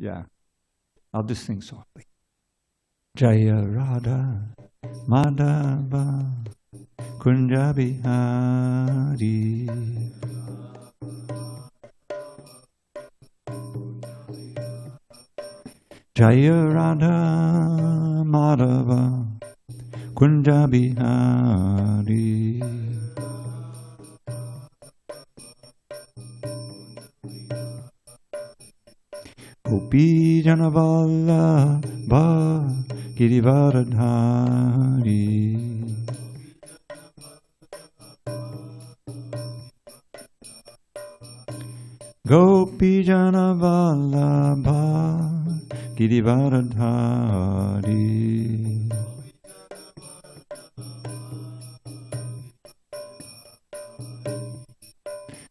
Yeah. I'll just sing softly. Jaya Radha Madhava Kunja Bihari Jaya Radha Madhava Kunja Bihari Gopi Janavala Bha Girivaradhari Gopi Janavala Bha Girivaradhari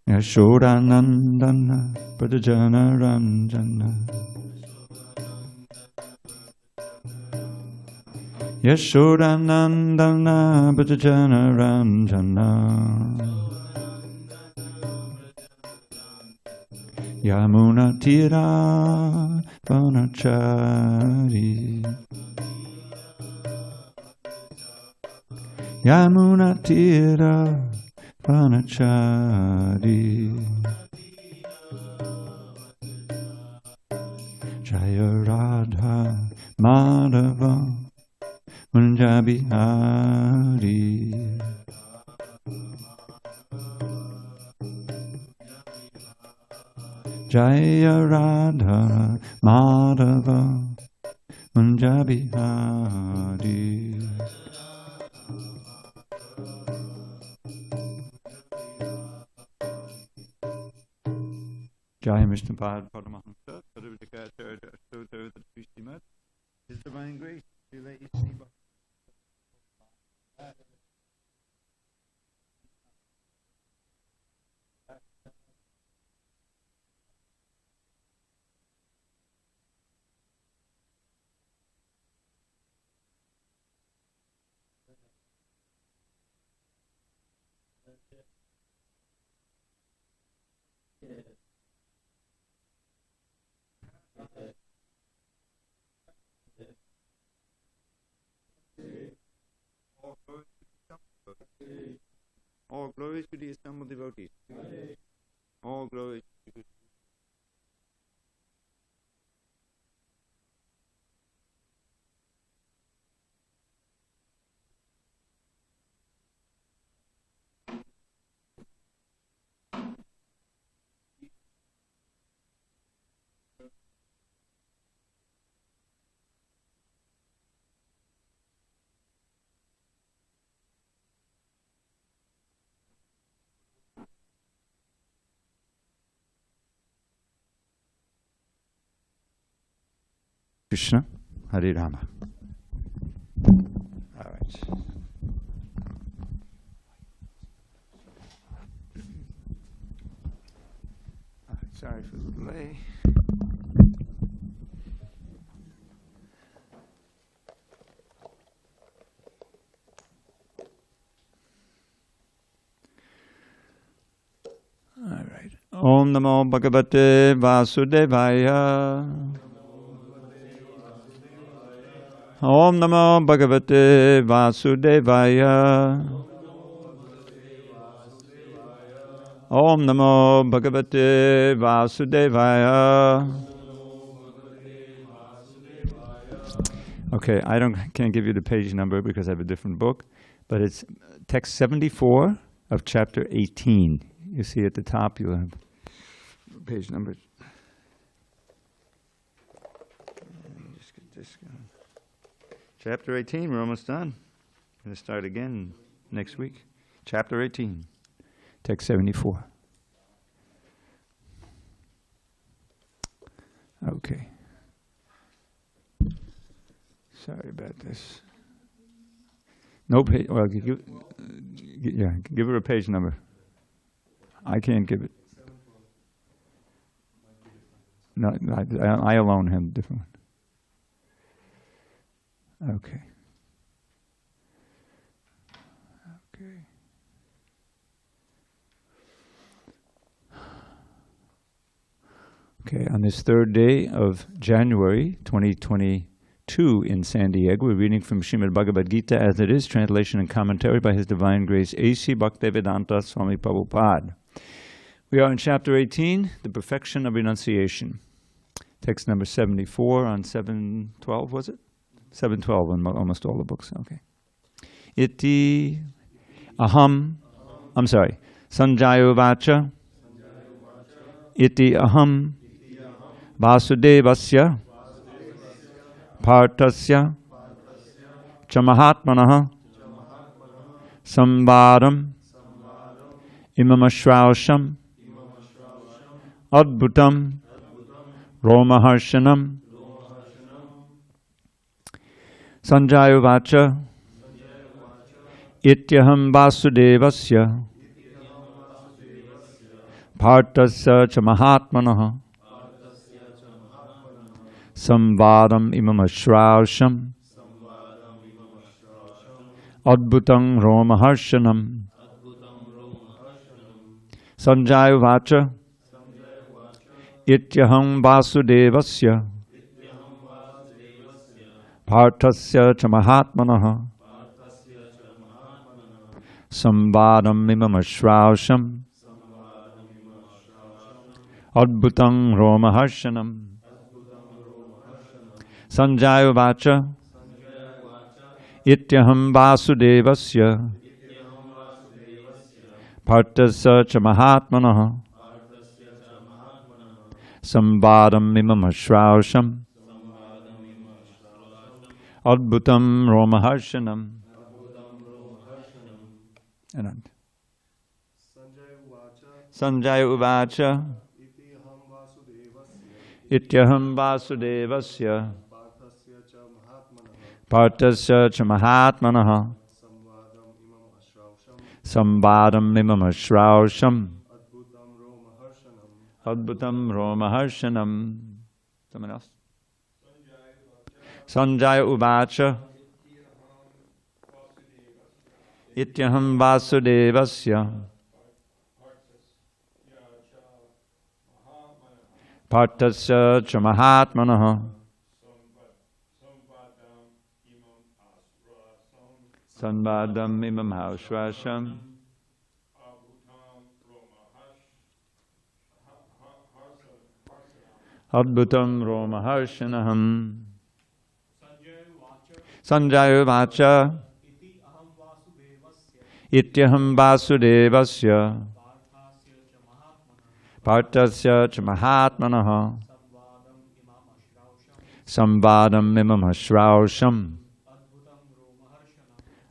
Yashodanandana Pradajana Ranjana Yashodanandana Pradajana Ranjana Yamuna Tira Vanachari Yamuna Tira Vanachari Jaya Radha Madhava Kunja Bihari Jaya Radha Madhava Kunja Bihari Jai Mishnapad Paramahamsa Sarvadikacharya Ashtotarvata Srimad His Divine Grace to let you see all glories to the assembled devotees. All glories to the Krishna, Hare Rama. All right. Sorry for the delay. All right. Om Namo Bhagavate Vasudevaya. Om Namo Bhagavate Vasudevaya. Om Namo Bhagavate Vasudevaya. Okay, can't give you the page number because I have a different book, but it's text 74 of chapter 18. You see at the top, you'll have page numbers. Just get this going. Chapter 18, we're almost done. Going to start again next week. Chapter 18, text 74. Okay. Sorry about this. No page. Well, give her a page number. I can't give it. No, I alone have a different one. Okay. Okay. Okay, on this third day of January 2022 in San Diego, we're reading from Srimad Bhagavad Gita as it is, translation and commentary by His Divine Grace A.C. Bhaktivedanta Swami Prabhupada. We are in chapter 18, the perfection of renunciation. Text number 74 on 712, was it? 712 on almost all the books, okay. Iti aham, I'm sorry, Sanjaya Vacha, iti aham, Vasudevasya, Partasya, Chamahatmanaha, Samvadam, Imamashravasham, Adbhutam, Romaharshanam, Sanjaya Vacha, Ityaham Vasudevasya, Partasya Chamahatmanaha, Samvadam Imamashravasham, Adbhutam Romaharshanam, Sanjaya Vacha, Ityaham Vasudevasya, Partasya Chamahatmanaha, Samvadam Imamashravasham, Adbhutam Romaharshanam, Sanjaya Vacha, Ityaham Vasudevasya, Partasya Chamahatmanaha, Samvadam Imamashravasham, Adbhutam Romaharshanam. Anand. Sanjaya Uvacha, Ityaham Vasudevasya, Partasya Chamahatmanaha, Samvadam Imamashravasham, Adbhutam Romaharshanam. Someone else? Sanjaya Uvacha, Ityaham Vasudevasya, Partasya Chamahatmanaha, Sanvadam Imam Haushrasham, Adbhutam Romaharshanaham. Sanjaya Vacha, Ityaham Vasudevasya, Partasya Chamahatmanaha, Samvadam Imamashravasham,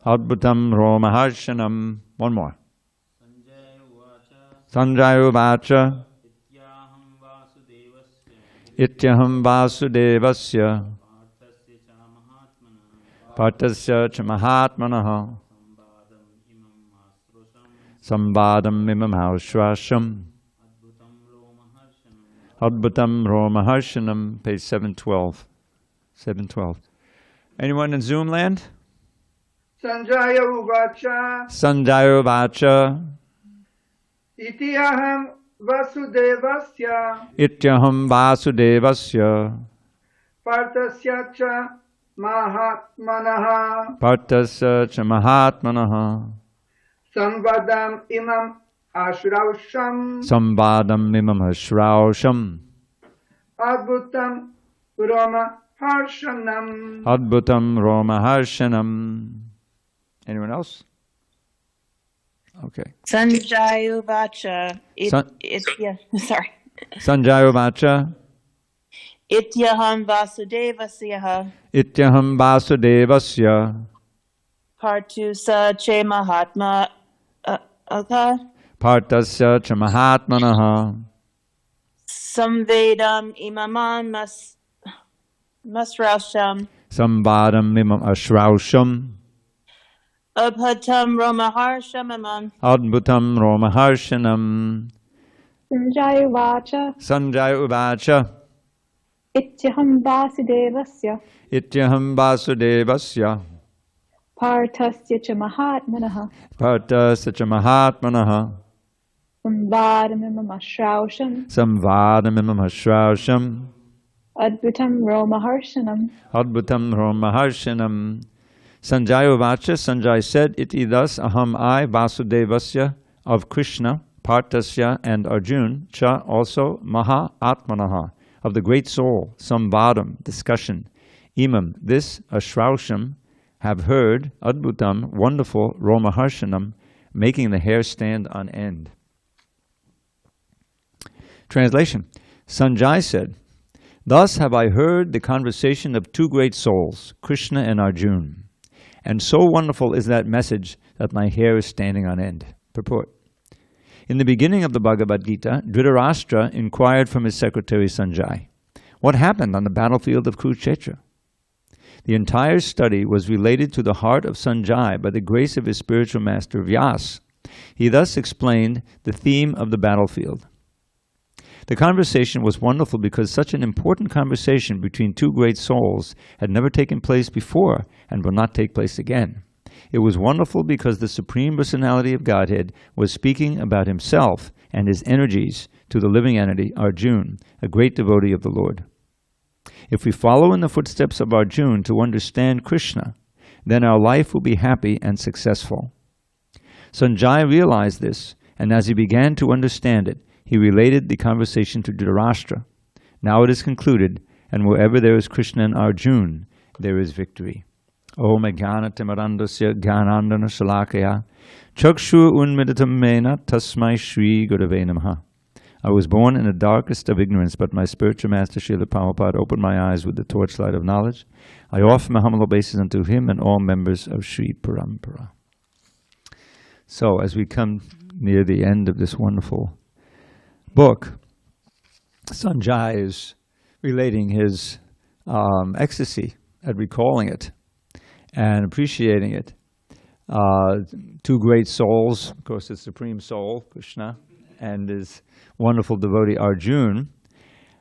Adbhutam Romaharshanam. One more. Sanjaya Vacha, Ityaham Vasudevasya, Partasya Chamahatmanaha, Samvadam Imamashravasham, Adbhutam Romaharshanam. Page 712. 712. Anyone in Zoom land? Sanjaya Uvacha, Sanjaya Vacha, Ityaham Vasudevasya, Ityaham Vasudevasya, Partasya cha Mahatmanaha, Partasya Chamahatmanaha, Samvadam imam Ashravasham, Samvadam Imamashravasham, Adbhutam Roma Harshanam. Adbhutam Romaharshanam. Anyone else? Okay. Sanjaya Vacha. Sorry. Sanjaya Vacha, Ityaham Vasudevasya. Ityaham Vasudevasya, Partusa Che Mahatma. Partasya Chamahatmanaha, Samvedam Imaman Masrausham. Samvadam Imamashravasham, Abhatam Romaharshamamam. Adbhutam Romaharshanam. Sanjaya Vacha, Sanjaya Uvacha, Ityaham Vasudevasya, Ityaham Vasudevasya, Partasya cha Mahatmanaha, Partasya Chamahatmanaha, Samvadamimam Ashrausham Samvadamimam Hashrausham Adbhutam Romaharshanam. Adbhutam Romaharshanam. Sanjaya Vacha, Sanjay said, Iti thus aham I Vasudevasya of Krishna, Parthasya and Arjun, cha also Maha Atmanaha of the great soul, Samvadam, discussion, Imam, this Ashrausham, have heard, Adbhutam, wonderful, Romaharshanam, making the hair stand on end. Translation. Sanjay said, thus have I heard the conversation of two great souls, Krishna and Arjuna, and so wonderful is that message that my hair is standing on end. Purport. In the beginning of the Bhagavad Gita, Dhritarashtra inquired from his secretary Sanjay, what happened on the battlefield of Kurukshetra? The entire study was related to the heart of Sanjay by the grace of his spiritual master Vyas. He thus explained the theme of the battlefield. The conversation was wonderful because such an important conversation between two great souls had never taken place before and will not take place again. It was wonderful because the Supreme Personality of Godhead was speaking about himself and his energies to the living entity, Arjuna, a great devotee of the Lord. If we follow in the footsteps of Arjuna to understand Krishna, then our life will be happy and successful. Sanjay realized this, and as he began to understand it, he related the conversation to Dhritarashtra. Now it is concluded, and wherever there is Krishna and Arjuna, there is victory. Om Jnana Timarandasya Jnanandana Shalakaya Chakshu Unmidatam Mena Tasmai Shri Gurave Namaha. I was born in the darkest of ignorance, but my spiritual master Srila Prabhupada opened my eyes with the torchlight of knowledge. I offer my humble obeisance unto him and all members of Sri Parampara. So, as we come near the end of this wonderful book, Sanjay is relating his ecstasy at recalling it and appreciating it. Two great souls, of course, the Supreme Soul, Krishna, and his wonderful devotee, Arjuna.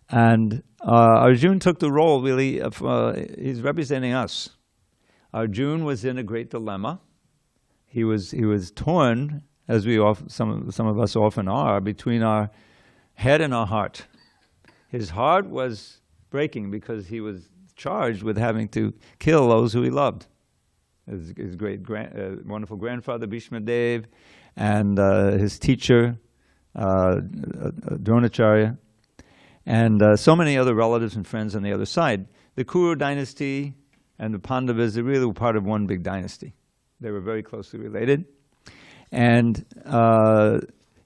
And Arjuna took the role, really, of, he's representing us. Arjuna was in a great dilemma. He was torn, as some of us often are, between our head and our heart. His heart was breaking because he was charged with having to kill those who he loved. His wonderful grandfather, Bhishma Dev, and his teacher, Dronacharya, and so many other relatives and friends on the other side. The Kuru dynasty and the Pandavas, they really were part of one big dynasty. They were very closely related. And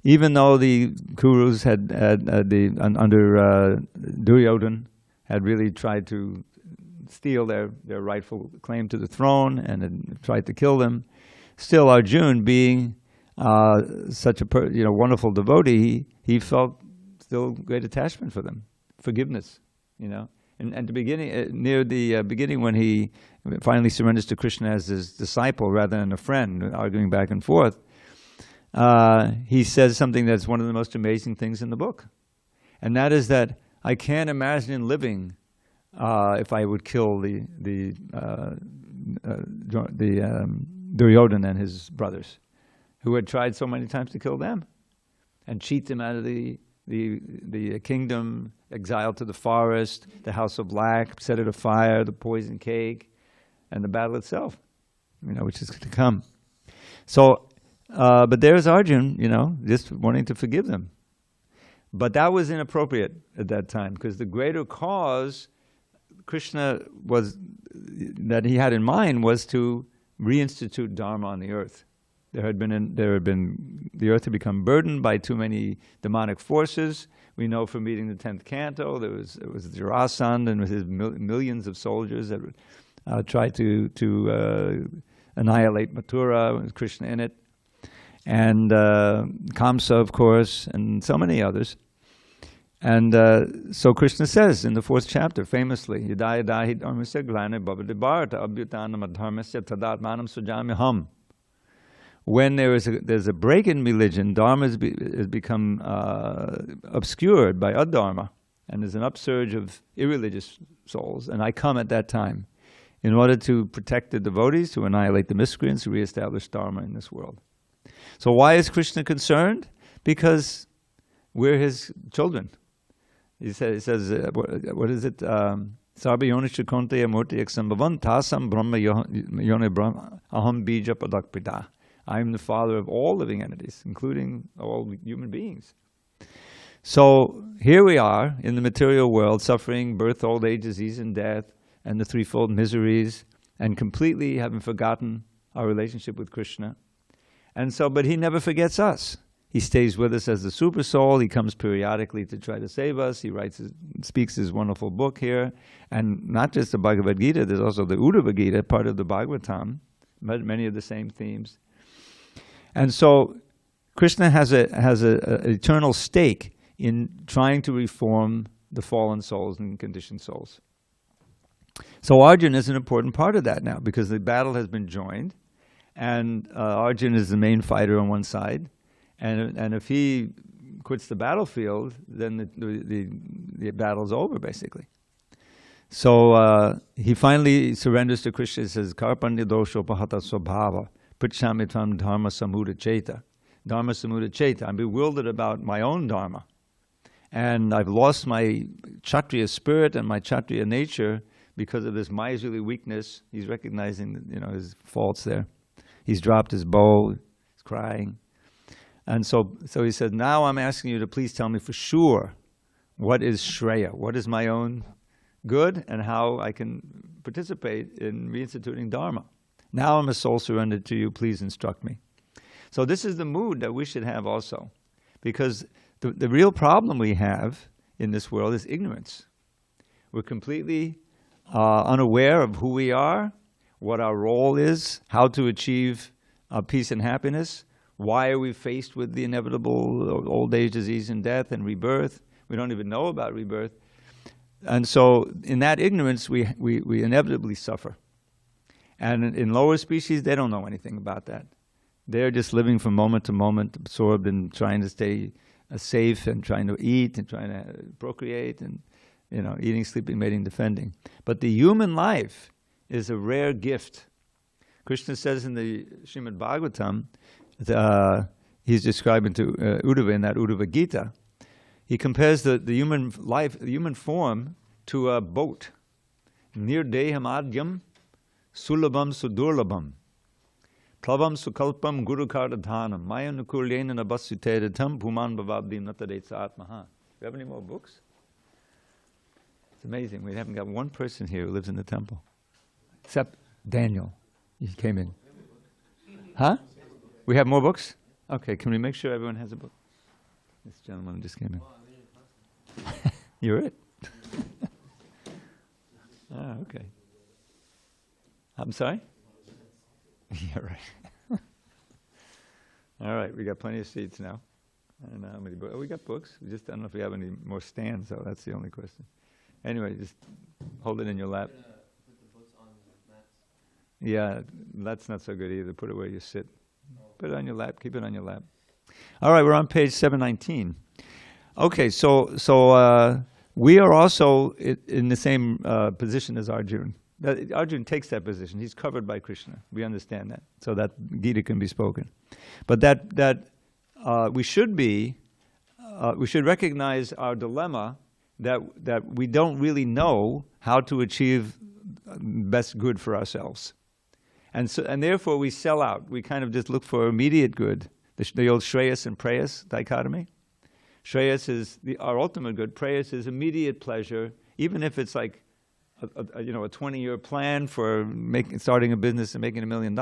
even though the Kurus under Duryodhana had really tried to steal their rightful claim to the throne and had tried to kill them, still Arjuna, being such a wonderful devotee, he felt still great attachment for them, forgiveness, And at the beginning, near the beginning, when he finally surrenders to Krishna as his disciple rather than a friend, arguing back and forth, he says something that's one of the most amazing things in the book, and that is that I can't imagine living if I would kill the Duryodhana and his brothers, who had tried so many times to kill them and cheat them out of the kingdom, exiled to the forest, the house of black, set it afire, the poison cake, and the battle itself, which is to come. So, but there's Arjuna, just wanting to forgive them. But that was inappropriate at that time, because the greater cause Krishna that he had in mind was to reinstitute Dharma on the earth. The earth had become burdened by too many demonic forces. We know from reading the 10th canto, it was Jarasandha and with his millions of soldiers that tried to annihilate Mathura, with Krishna in it, and Kamsa, of course, and so many others. And so Krishna says in the 4th chapter, famously, Yada yada hi dharmasya glana bhavati bharata abhyutanam adharmasya tadatmanam sujamyaham. When there's a break in religion, Dharma has become obscured by adharma, and there's an upsurge of irreligious souls, and I come at that time in order to protect the devotees, to annihilate the miscreants, to reestablish Dharma in this world. So why is Krishna concerned? Because we're his children. He says what is it? Sarva yonisha konte amurti eksambhavan tasam brahma yone brahma aham bija padakpita. I am the father of all living entities, including all human beings. So here we are in the material world, suffering birth, old age, disease, and death, and the threefold miseries, and completely having forgotten our relationship with Krishna. And so, but he never forgets us. He stays with us as the super soul. He comes periodically to try to save us. He speaks his wonderful book here. And not just the Bhagavad Gita, there's also the Uddhava Gita, part of the Bhagavatam, many of the same themes. And so Krishna has an eternal stake in trying to reform the fallen souls and conditioned souls. So Arjuna is an important part of that now, because the battle has been joined, and Arjuna is the main fighter on one side, and if he quits the battlefield, then the battle's over, basically. So he finally surrenders to Krishna. He says, Karpanya dosho pahata swabhava, pritchamitvam dharma samuda cheta. Dharma samuda cheta. I'm bewildered about my own dharma. And I've lost my Kshatriya spirit and my Kshatriya nature because of this miserly weakness. He's recognizing, his faults there. He's dropped his bow, he's crying. And so he said, now I'm asking you to please tell me for sure what is Shreya, what is my own good, and how I can participate in reinstituting Dharma. Now I'm a soul surrendered to you, please instruct me. So this is the mood that we should have also, because the real problem we have in this world is ignorance. We're completely unaware of who we are, what our role is, how to achieve peace and happiness. Why are we faced with the inevitable old age, disease, and death, and rebirth? We don't even know about rebirth. And so in that ignorance, we inevitably suffer. And in lower species, they don't know anything about that. They're just living from moment to moment, absorbed in trying to stay safe and trying to eat and trying to procreate and, eating, sleeping, mating, defending. But the human life is a rare gift. Krishna says in the Srimad Bhagavatam, he's describing to Uddhava in that Uddhava Gita, he compares the human life, the human form, to a boat. Nirdeham adyam sulabham sudurlabham plavam sukalpam gurukardadhanam mayanukulyena nabasutedam puman bhavabdim natadetsa atmaha. Do you have any more books? It's amazing. We haven't got one person here who lives in the temple. Except Daniel. He came in. Huh? We have more books? Okay, can we make sure everyone has a book? This gentleman just came in. You're it. Okay. I'm sorry? Yeah, right. All right, we got plenty of seats now. I don't know how many books. Oh, we got books. We just don't know if we have any more stands, so that's the only question. Anyway, just hold it in your lap. Put the books on the mats. Yeah, that's not so good either. Put it where you sit. Put it on your lap. Keep it on your lap. All right, we're on page 719. Okay, so we are also in the same position as Arjuna. Arjuna takes that position. He's covered by Krishna. We understand that. So that Gita can be spoken. But we should recognize our dilemma that we don't really know how to achieve best good for ourselves. And therefore we sell out. We kind of just look for immediate good. The old Shreyas and Preyas dichotomy. Shreyas is our ultimate good. Preyas is immediate pleasure, even if it's like a 20-year plan for starting a business and making $1 million.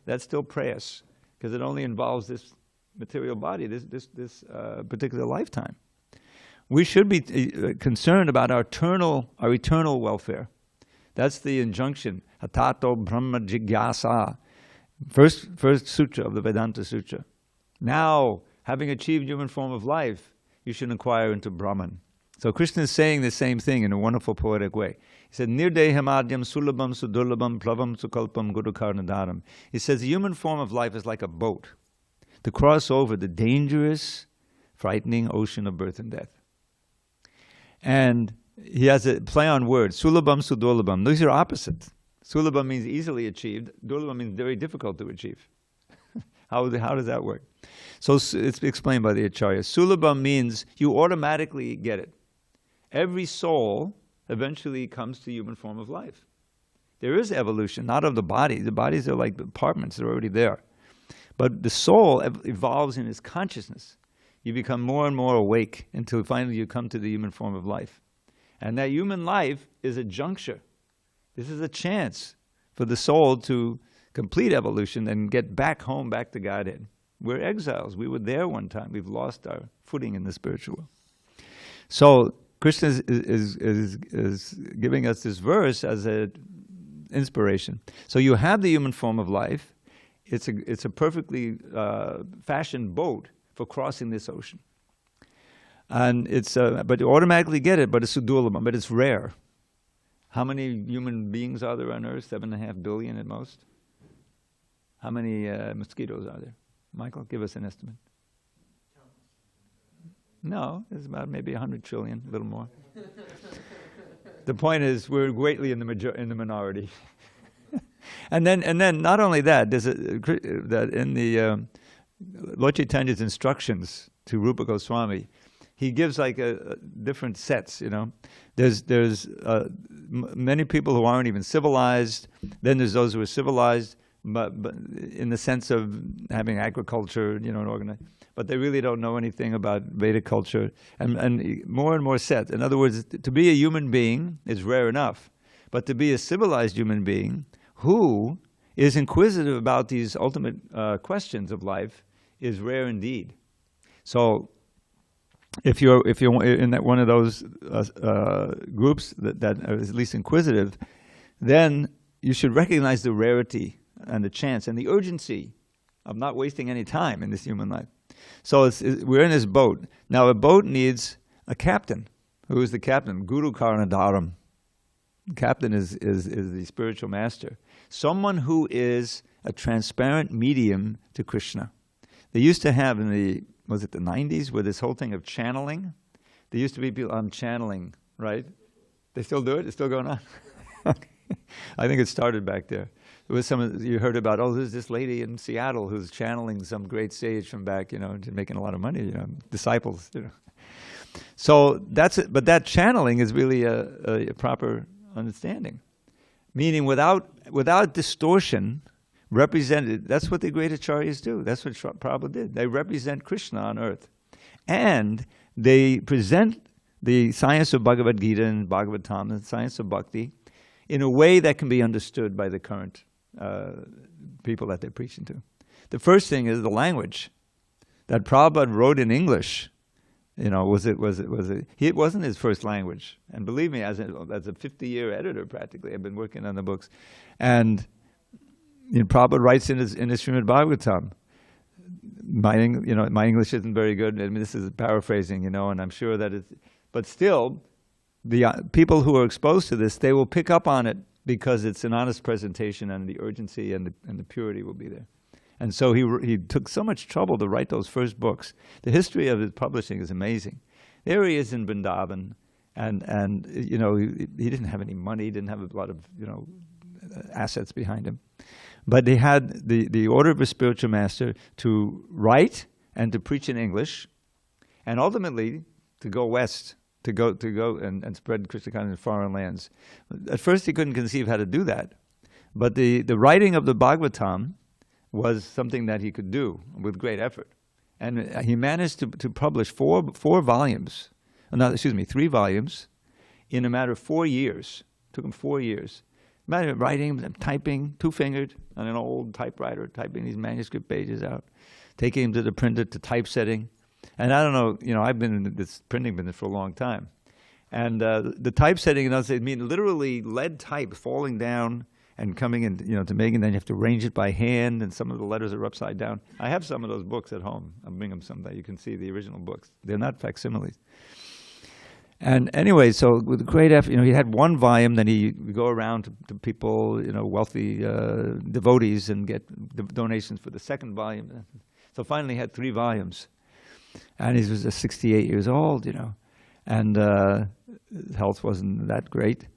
That's still Preyas, because it only involves this material body, this particular lifetime. We should be concerned about our eternal welfare. That's the injunction. Hatato Brahma Jigyasa. First sutra of the Vedanta Sutra. Now, having achieved human form of life, you should inquire into Brahman. So Krishna is saying the same thing in a wonderful poetic way. He said, Nirdehamadyam sulabham sudurlabham plavam sukalpam gurukarnadaram. He says the human form of life is like a boat to cross over the dangerous, frightening ocean of birth and death. And he has a play on words, sulabham, sudurlabham. These are opposites. Sulabham means easily achieved. Durlabham means very difficult to achieve. How does that work? So it's explained by the Acharya. Sulabham means you automatically get it. Every soul eventually comes to human form of life. There is evolution, not of the body. The bodies are like apartments, they're already there. But the soul evolves in its consciousness. You become more and more awake until finally you come to the human form of life. And that human life is a juncture. This is a chance for the soul to complete evolution and get back home, back to Godhead. We're exiles. We were there one time. We've lost our footing in the spiritual world. So Krishna is giving us this verse as an inspiration. So you have the human form of life. It's a perfectly fashioned boat for crossing this ocean. And it's but you automatically get it, but it's sudurlabham, but it's rare. How many human beings are there on Earth? 7.5 billion at most. How many mosquitoes are there? Michael, give us an estimate. No, it's about maybe 100 trillion, a little more. The point is, we're greatly in the minority. and then, not only that, there's that in the Lord Chaitanya's instructions to Rupa Goswami, he gives like different sets. You know, there's many people who aren't even civilized. Then there's those who are civilized, but in the sense of having agriculture, you know, and organized. But they really don't know anything about Vedic culture, and more sets. In other words, to be a human being is rare enough, but to be a civilized human being who is inquisitive about these ultimate questions of life is rare indeed. So, if you're in that one of those groups that are at least inquisitive, then you should recognize the rarity and the chance and the urgency of not wasting any time in this human life. So we're in this boat. Now a boat needs a captain. Who is the captain? Guru Karnadaram. The captain is the spiritual master. Someone who is a transparent medium to Krishna. They used to have in the 90s, where this whole thing of channeling? There used to be people on channeling, right? They still do it? It's still going on? I think it started back there. There was you heard about, there's this lady in Seattle who's channeling some great sage from back, you know, making a lot of money, you know, disciples, you know. So that's it. But that channeling is really a proper understanding. Meaning without distortion, represented, that's what the great acharyas do. That's what Prabhupada did. They represent Krishna on earth. And they present the science of Bhagavad Gita and Bhagavatam, the science of bhakti, in a way that can be understood by the current people that they're preaching to. The first thing is the language. That Prabhupada wrote in English, you know, it wasn't his first language. And believe me, as a 50-year editor practically, I've been working on the books. And you know, Prabhupada writes in his Srimad Bhagavatam. My English isn't very good. I mean, this is paraphrasing, you know, and I'm sure that it's, but still, the people who are exposed to this, they will pick up on it because it's an honest presentation, and the urgency and the purity will be there. And so he took so much trouble to write those first books. The history of his publishing is amazing. There he is in Vrindavan, and you know, he didn't have any money, he didn't have a lot of, you know, assets behind him. But they had the order of a spiritual master to write and to preach in English, and ultimately to go west, to go and spread Krishna consciousness in foreign lands. At first he couldn't conceive how to do that, but the writing of the Bhagavatam was something that he could do with great effort. And he managed to publish three volumes in a matter of 4 years. It took him 4 years. Matter of writing, typing, two-fingered on an old typewriter, typing these manuscript pages out, taking them to the printer to typesetting. And I don't know, you know, I've been in this printing business for a long time. And the typesetting, you know, I mean literally lead type falling down and coming in, you know, to making, then you have to arrange it by hand, and some of the letters are upside down. I have some of those books at home. I'll bring them someday. You can see the original books. They're not facsimiles. And anyway, so with great effort, you know, he had one volume, then he would go around to people, you know, wealthy devotees, and get donations for the second volume. So finally he had 3 volumes. And he was 68 years old, you know, and his health wasn't that great.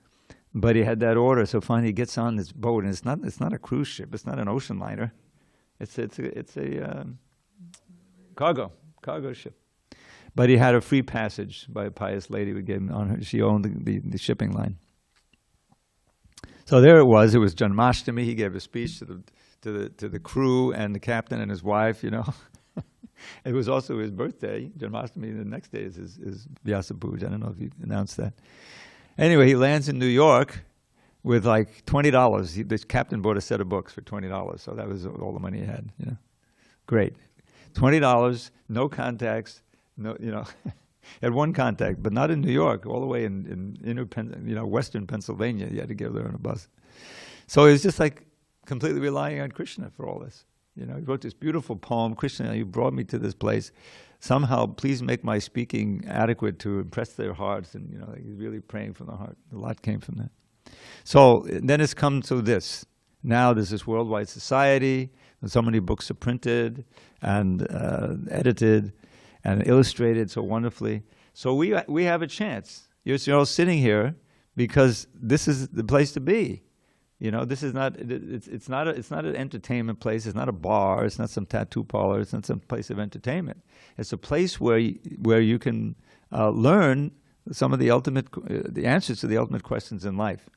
But he had that order, so finally he gets on this boat, and it's not a cruise ship, it's not an ocean liner. It's a cargo ship. But he had a free passage by a pious lady who gave him on her. She owned the shipping line. So there it was. It was Janmashtami. He gave a speech to the crew and the captain and his wife. It was also his birthday. Janmashtami. The next day is his Vyasa Puja. I don't know if he announced that. Anyway, he lands in New York with like $20. The captain bought a set of books for $20. So that was all the money he had. Great, $20. No contacts. No, had one contact, but not in New York, all the way in western Pennsylvania. You had to get there on a bus. So he was just like completely relying on Krishna for all this. He wrote this beautiful poem, Krishna, you brought me to this place. Somehow, please make my speaking adequate to impress their hearts. And, he's really praying from the heart. A lot came from that. So then it's come to this. Now there's this worldwide society, and so many books are printed and edited and illustrated so wonderfully. So we have a chance. You're all sitting here because this is the place to be. This is not. It's not an entertainment place. It's not a bar. It's not some tattoo parlor. It's not some place of entertainment. It's a place where you can learn some of the answers to the ultimate questions in life.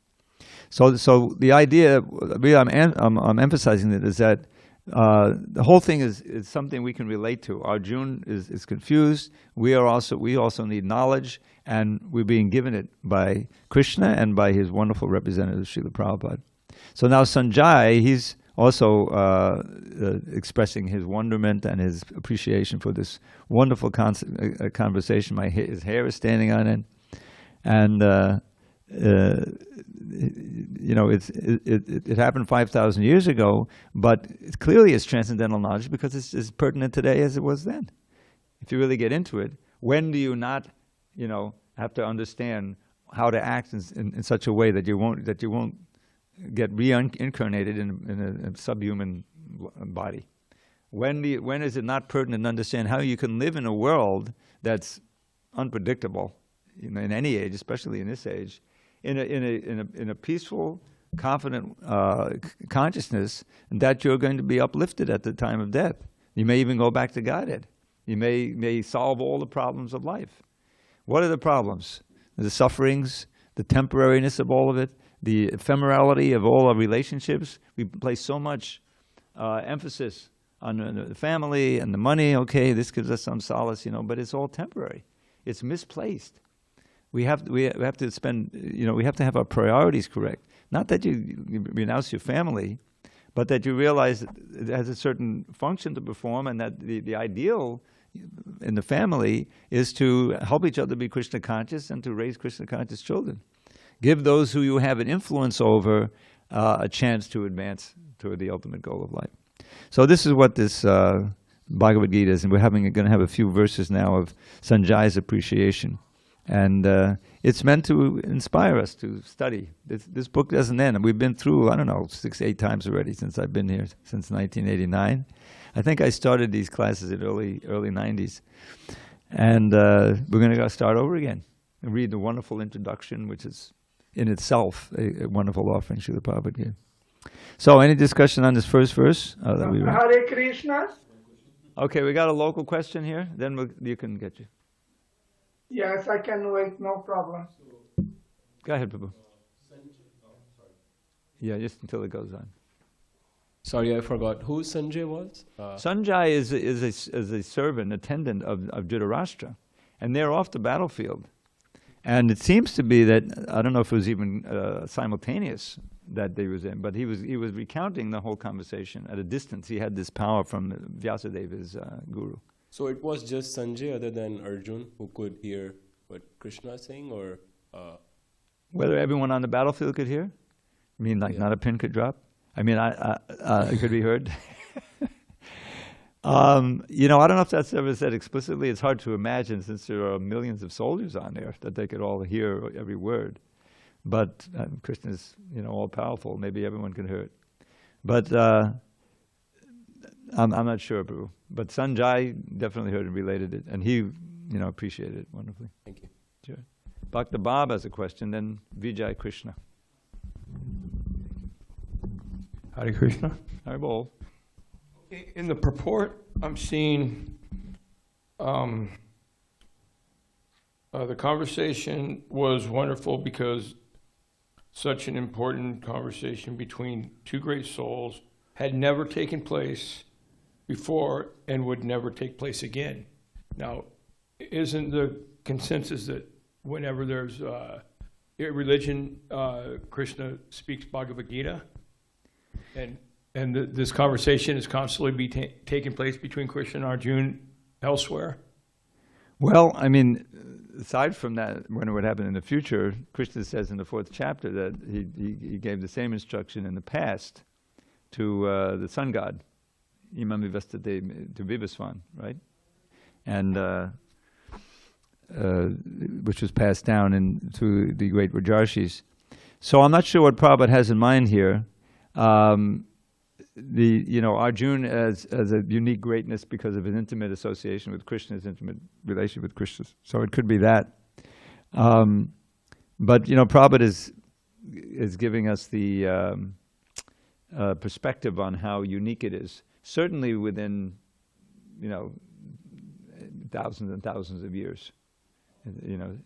So the idea, I'm emphasizing it, is that the whole thing is something we can relate to. Arjuna is confused. We also need knowledge, and we're being given it by Krishna and by his wonderful representative, Srila Prabhupada. So now Sanjay, he's also expressing his wonderment and his appreciation for this wonderful conversation. His hair is standing on end, and it happened 5,000 years ago, but clearly it's transcendental knowledge because it's as pertinent today as it was then. If you really get into it, when do you not, have to understand how to act in such a way that you won't get reincarnated in a subhuman body? When is it not pertinent to understand how you can live in a world that's unpredictable, in any age, especially in this age, in a peaceful, confident consciousness, and that you're going to be uplifted at the time of death. You may even go back to Godhead. You may solve all the problems of life. What are the problems? The sufferings, the temporariness of all of it, the ephemerality of all our relationships. We place so much emphasis on the family and the money. Okay, this gives us some solace, but it's all temporary. It's misplaced. We have to spend, we have to have our priorities correct. Not that you renounce your family, but that you realize it has a certain function to perform, and that the ideal in the family is to help each other be Krishna conscious and to raise Krishna conscious children. Give those who you have an influence over a chance to advance toward the ultimate goal of life. So this is what this Bhagavad Gita is, and we're going to have a few verses now of Sanjay's appreciation. And it's meant to inspire us to study. This book doesn't end. And we've been through, 6-8 times already since I've been here, since 1989. I think I started these classes in early 90s. And we're going to go start over again and read the wonderful introduction, which is in itself a wonderful offering Srila Prabhupada gave. So any discussion on this first verse? That we read? Hare Krishna. Okay, we got a local question here. Then you can get you. Yes, I can wait, no problem. Go ahead, Prabhu. Yeah, just until it goes on. Sorry, I forgot. Who Sanjay was? Sanjay is a servant, attendant of Dhritarashtra, and they're off the battlefield. And it seems to be that, I don't know if it was even simultaneous that they was in, but he was recounting the whole conversation at a distance. He had this power from Vyasadeva's guru. So it was just Sanjay other than Arjun who could hear what Krishna is saying, or? Whether everyone on the battlefield could hear? I mean, like not a pin could drop? I mean, it could be heard. I don't know if that's ever said explicitly. It's hard to imagine, since there are millions of soldiers on there, that they could all hear every word. But Krishna is, all powerful. Maybe everyone can hear it. But I'm not sure, Prabhu. But Sanjay definitely heard and related it, and he, appreciated it wonderfully. Thank you. Sure. Bhakta Bab has a question, then Vijay Krishna. Hare Krishna. Hare Bol. In the purport, I'm seeing The conversation was wonderful because such an important conversation between two great souls had never taken place before and would never take place again. Now, isn't the consensus that whenever there's a religion, Krishna speaks Bhagavad Gita, and this conversation is constantly taking place between Krishna and Arjuna elsewhere? Well, I mean, aside from that, when it would happen in the future, Krishna says in the 4th chapter that he gave the same instruction in the past to the sun god, Imam Vivastate to Vivasvan, right? And which was passed down to the great Rajarshis. So I'm not sure what Prabhupada has in mind here. Arjuna as a unique greatness because of his intimate association with Krishna, his intimate relationship with Krishna. So it could be that. But Prabhupada is giving us the perspective on how unique it is. Certainly within, thousands and thousands of years.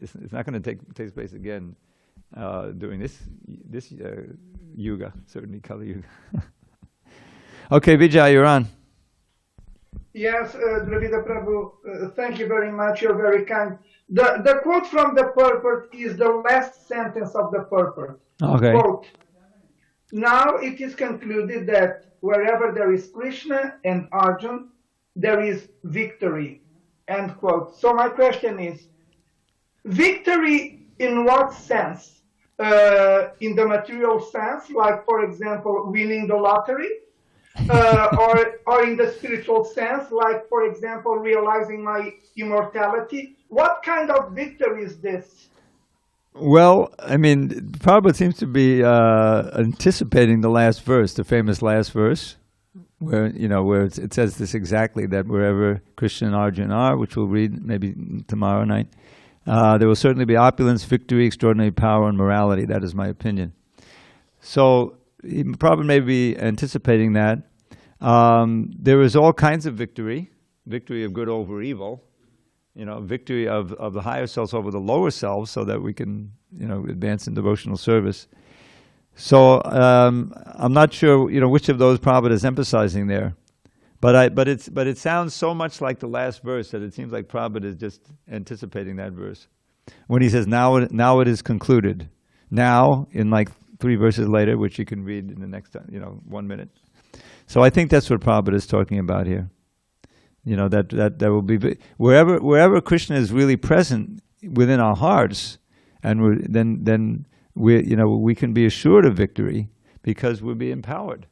It's not going to take place again during this yuga, certainly Kali Yuga. Okay, Vijay, you're on. Yes, Dravida Prabhu, thank you very much. You're very kind. The quote from the purport is the last sentence of the purport. Okay. Quote, now it is concluded that wherever there is Krishna and Arjuna, there is victory. End quote. So my question is, victory in what sense? In the material sense, like, for example, winning the lottery? Or in the spiritual sense, like, for example, realizing my immortality? What kind of victory is this? Well, I mean, Prabhupada seems to be anticipating the last verse, the famous last verse, where it says this exactly, that wherever Krishna and Arjuna are, which we'll read maybe tomorrow night, there will certainly be opulence, victory, extraordinary power, and morality. That is my opinion. So Prabhupada may be anticipating that. There is all kinds of victory of good over evil, victory of the higher selves over the lower selves, so that we can, advance in devotional service. So I'm not sure, which of those Prabhupada is emphasizing there, but it sounds so much like the last verse that it seems like Prabhupada is just anticipating that verse when he says, "Now it is concluded." Now, in like 3 verses later, which you can read in the next, 1 minute. So I think that's what Prabhupada is talking about here. That will be wherever Krishna is really present within our hearts, and then we can be assured of victory because we'll be empowered.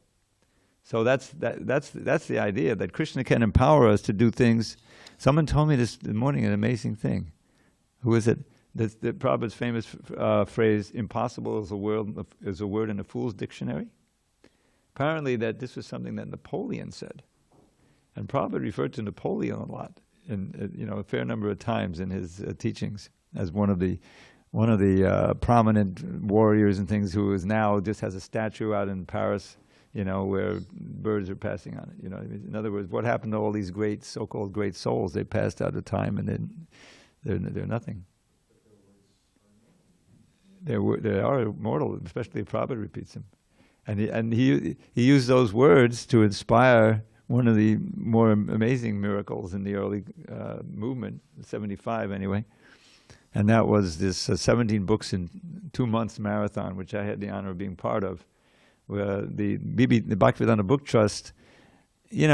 So that's the idea, that Krishna can empower us to do things. Someone told me this morning an amazing thing. Who is it? The Prabhupada's famous phrase, "Impossible is a word in a fool's dictionary." Apparently that this was something that Napoleon said. And Prabhupada referred to Napoleon a lot, a fair number of times in his teachings, as one of the prominent warriors and things, who is now just has a statue out in Paris, where birds are passing on it. In other words, what happened to all these great, so-called great souls? They passed out of time, and then they're nothing. They are immortal, especially if Prabhupada repeats them. And he used those words to inspire one of the more amazing miracles in the early movement, 75 anyway. And that was this 17 books in 2 months marathon, which I had the honor of being part of, where the Bhaktivedanta Book Trust, we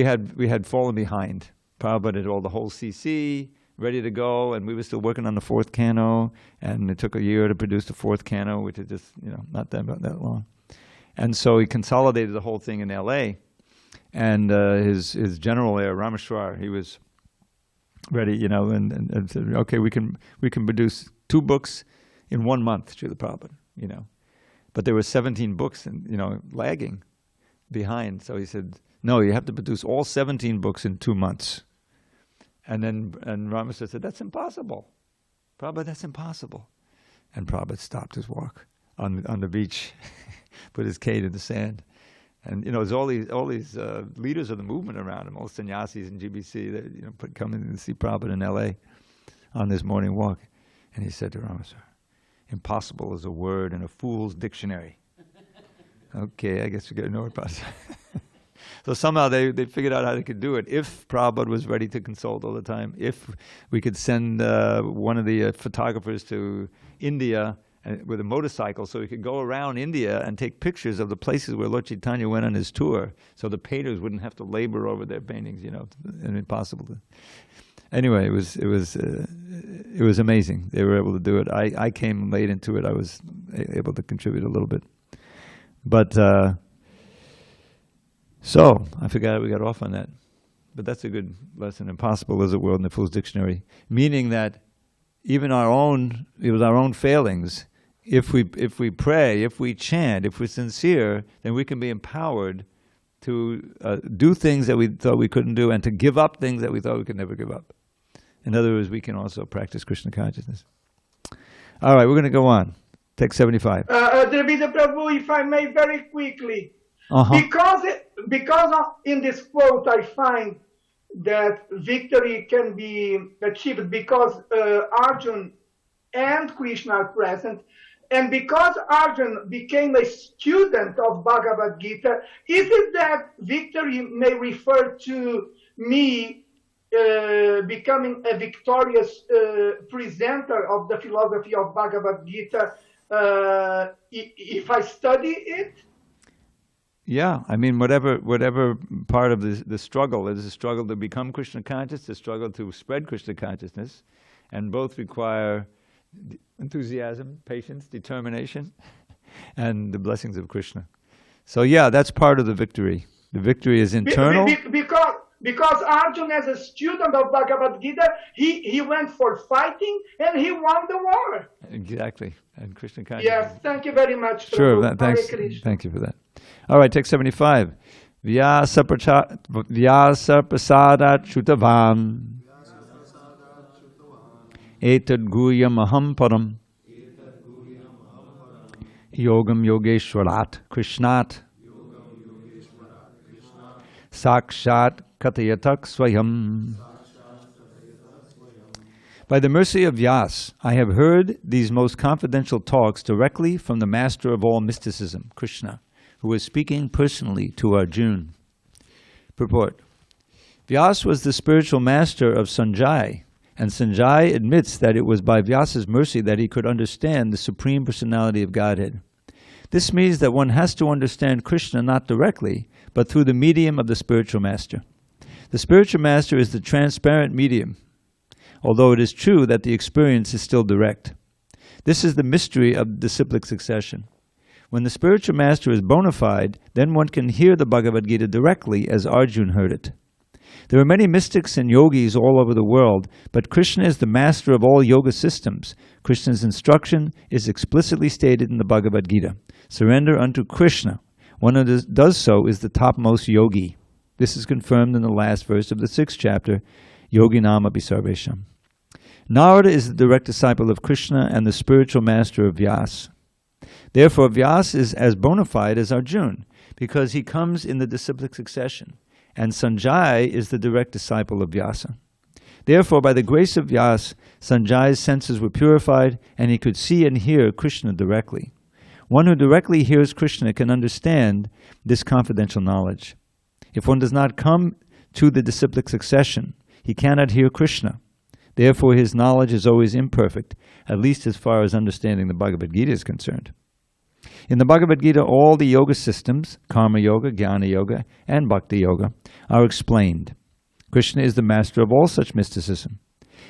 had fallen behind. Prabhupada had all the whole CC ready to go, and we were still working on the 4th canto, and it took a year to produce the 4th canto, which is just, not that long. And so he consolidated the whole thing in LA, and his general there, Rameshwar, he was ready, and said, okay, we can produce 2 books in 1 month, Srila Prabhupada, But there were 17 books, and lagging behind. So he said, no, you have to produce all 17 books in 2 months. And Rameshwar said, that's impossible. Prabhupada, that's impossible. And Prabhupada stopped his walk on the beach, put his cane in the sand, And there's all these leaders of the movement around him, all sannyasis and GBC that coming to see Prabhupada in L.A. on this morning walk. And he said to Rama, "Sir, impossible is a word in a fool's dictionary." Okay, I guess we got to know about it. So somehow they figured out how they could do it. If Prabhupada was ready to consult all the time, if we could send one of the photographers to India with a motorcycle so he could go around India and take pictures of the places where Lord Chaitanya went on his tour, so the painters wouldn't have to labor over their paintings, and impossible to. Anyway, it was amazing. They were able to do it. I came late into it. I was able to contribute a little bit. But, so, I forgot we got off on that. But that's a good lesson. Impossible is a word in the Fool's Dictionary. Meaning that even our own failings, if we pray, if we chant, if we're sincere, then we can be empowered to do things that we thought we couldn't do and to give up things that we thought we could never give up. In other words, we can also practice Krishna consciousness. All right, we're going to go on. Text 75. Dravida Prabhu, if I may, very quickly. Because in this quote I find that victory can be achieved because Arjuna and Krishna are present, and because Arjuna became a student of Bhagavad Gita, is it that victory may refer to me becoming a victorious presenter of the philosophy of Bhagavad Gita if I study it? Yeah, I mean, whatever part of the struggle is, the struggle to become Krishna conscious, the struggle to spread Krishna consciousness, and both require enthusiasm, patience, determination, and the blessings of Krishna. So yeah, that's part of the victory. The victory is internal. Because Arjuna, as a student of Bhagavad Gita, he went for fighting and he won the war. Exactly, and Krishna consciousness. Yes, thank you very much. Sure, thanks. Thank you for that. All right, text 75. Vyasa prasadat chutavam etad guyam aham param yogam yogeshwarat krishnat sakshat katayatak swayam. By the mercy of Vyas, I have heard these most confidential talks directly from the master of all mysticism, Krishna, who was speaking personally to Arjuna. Purport. Vyas was the spiritual master of Sanjay, and Sanjay admits that it was by Vyasa's mercy that he could understand the Supreme Personality of Godhead. This means that one has to understand Krishna not directly, but through the medium of the spiritual master. The spiritual master is the transparent medium, although it is true that the experience is still direct. This is the mystery of disciplic succession. When the spiritual master is bona fide, then one can hear the Bhagavad Gita directly as Arjuna heard it. There are many mystics and yogis all over the world, but Krishna is the master of all yoga systems. Krishna's instruction is explicitly stated in the Bhagavad Gita. Surrender unto Krishna. One who does so is the topmost yogi. This is confirmed in the last verse of the 6th chapter, Yoginam api sarvesham. Narada is the direct disciple of Krishna and the spiritual master of Vyas. Therefore, Vyas is as bona fide as Arjuna, because he comes in the disciplic succession, and Sanjay is the direct disciple of Vyasa. Therefore, by the grace of Vyas, Sanjay's senses were purified, and he could see and hear Krishna directly. One who directly hears Krishna can understand this confidential knowledge. If one does not come to the disciplic succession, he cannot hear Krishna. Therefore, his knowledge is always imperfect, at least as far as understanding the Bhagavad Gita is concerned. In the Bhagavad Gita, all the yoga systems, Karma Yoga, Jnana Yoga, and Bhakti Yoga, are explained. Krishna is the master of all such mysticism.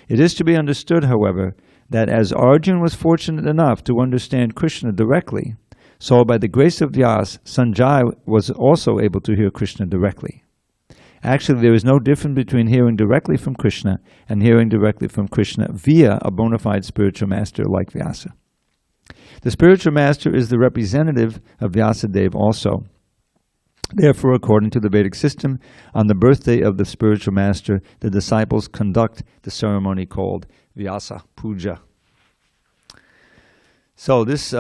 It is to be understood, however, that as Arjuna was fortunate enough to understand Krishna directly, so by the grace of Vyas, Sanjay was also able to hear Krishna directly. Actually, there is no difference between hearing directly from Krishna and hearing directly from Krishna via a bona fide spiritual master like Vyasa. The spiritual master is the representative of Vyasadeva also. Therefore, according to the Vedic system, on the birthday of the spiritual master, the disciples conduct the ceremony called Vyasa Puja. So this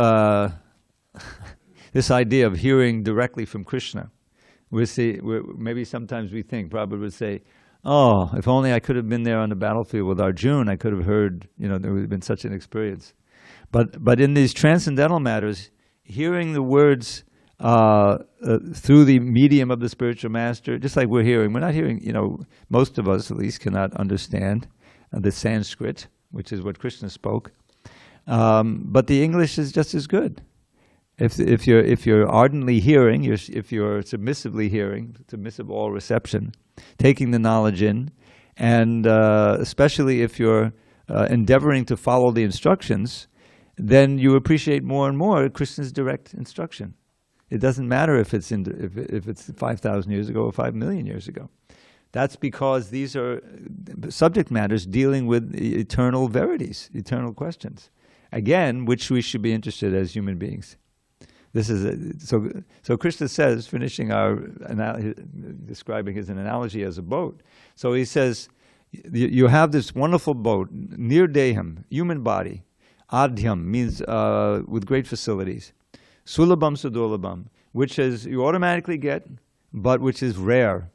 this idea of hearing directly from Krishna maybe sometimes we think, Prabhupada would say, oh, if only I could have been there on the battlefield with Arjuna, I could have heard, there would have been such an experience. But in these transcendental matters, hearing the words through the medium of the spiritual master, just like we're not hearing, most of us at least cannot understand the Sanskrit, which is what Krishna spoke. But the English is just as good. If you're ardently hearing, if you're submissively hearing, submissive all reception, taking the knowledge in, and especially if you're endeavoring to follow the instructions, then you appreciate more and more Krishna's direct instruction. It doesn't matter if it's 5,000 years ago or 5 million years ago. That's because these are subject matters dealing with eternal verities, eternal questions. Again, which we should be interested in as human beings. This is so Krishna says, finishing describing his analogy as a boat. So he says, you have this wonderful boat, near deham, human body. Adhyam means with great facilities. Sulabham sudolabham, which is you automatically get, but which is rare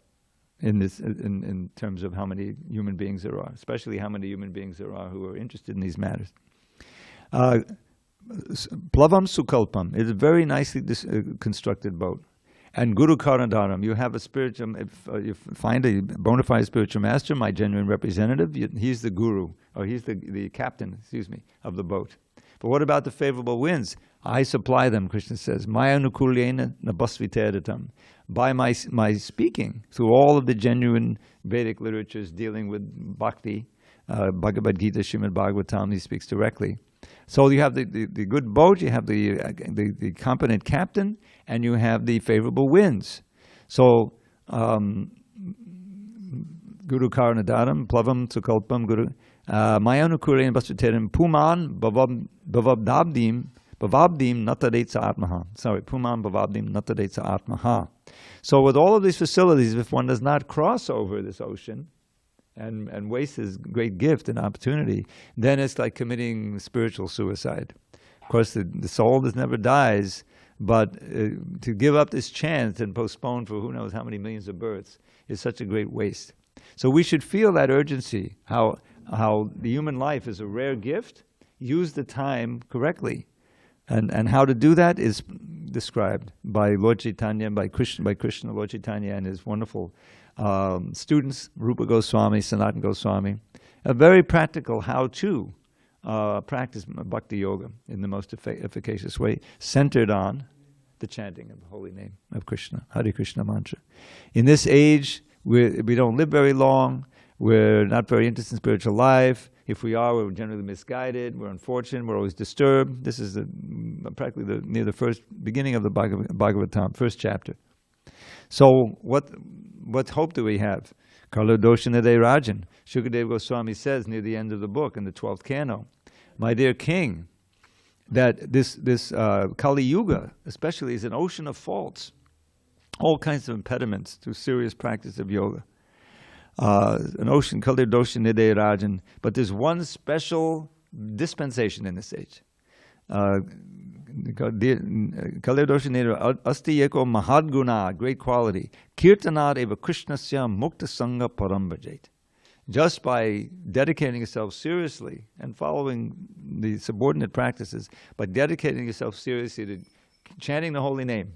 in terms of how many human beings there are, especially how many human beings there are who are interested in these matters. Plavam sukalpam is a very nicely constructed boat. And Guru Karandaram, you have a spiritual, if you find a bona fide spiritual master, my genuine representative, he's the guru, or he's the captain, of the boat. But what about the favorable winds? I supply them, Krishna says. Maya nukulyena nabasviteratam. By my speaking, through all of the genuine Vedic literatures dealing with bhakti, Bhagavad Gita, Srimad Bhagavatam, he speaks directly. So you have the good boat, you have the competent captain, and you have the favorable winds. So Guru Karanadaram, Plavam Sukalpam Guru Mayanukurein Basviterim Puman Bhavabdabdim Natadetsa Atmaha. Sorry, Puman Bhavabdim Natadetsa Atmaha. So with all of these facilities, if one does not cross over this ocean, and waste his great gift and opportunity, then it's like committing spiritual suicide. Of course, the soul never dies, but to give up this chance and postpone for who knows how many millions of births is such a great waste. So we should feel that urgency, how the human life is a rare gift. Use the time correctly. And how to do that is described by Lord Chaitanya, by Krishna, Lord Chaitanya, and his wonderful students, Rupa Goswami, Sanatana Goswami. A very practical how-to practice bhakti yoga in the most efficacious way, centered on the chanting of the holy name of Krishna, Hare Krishna mantra. In this age, we don't live very long. We're not very interested in spiritual life. If we are, we're generally misguided. We're unfortunate. We're always disturbed. This is practically near the first beginning of the Bhagavatam, first chapter. So what hope do we have? Kala Doshana De Rajan. Shukadeva Goswami says near the end of the book in the 12th canto, my dear king, that this Kali Yuga especially is an ocean of faults, all kinds of impediments to serious practice of yoga. An ocean, Kali Doshana De Rajan, but there's one special dispensation in this age. Kalyadoshanera asti yeko mahadguna, great quality. Kirtanad eva krishnasya mukta sangha parambhajait. Just by dedicating yourself seriously and following the subordinate practices, but dedicating yourself seriously to chanting the holy name.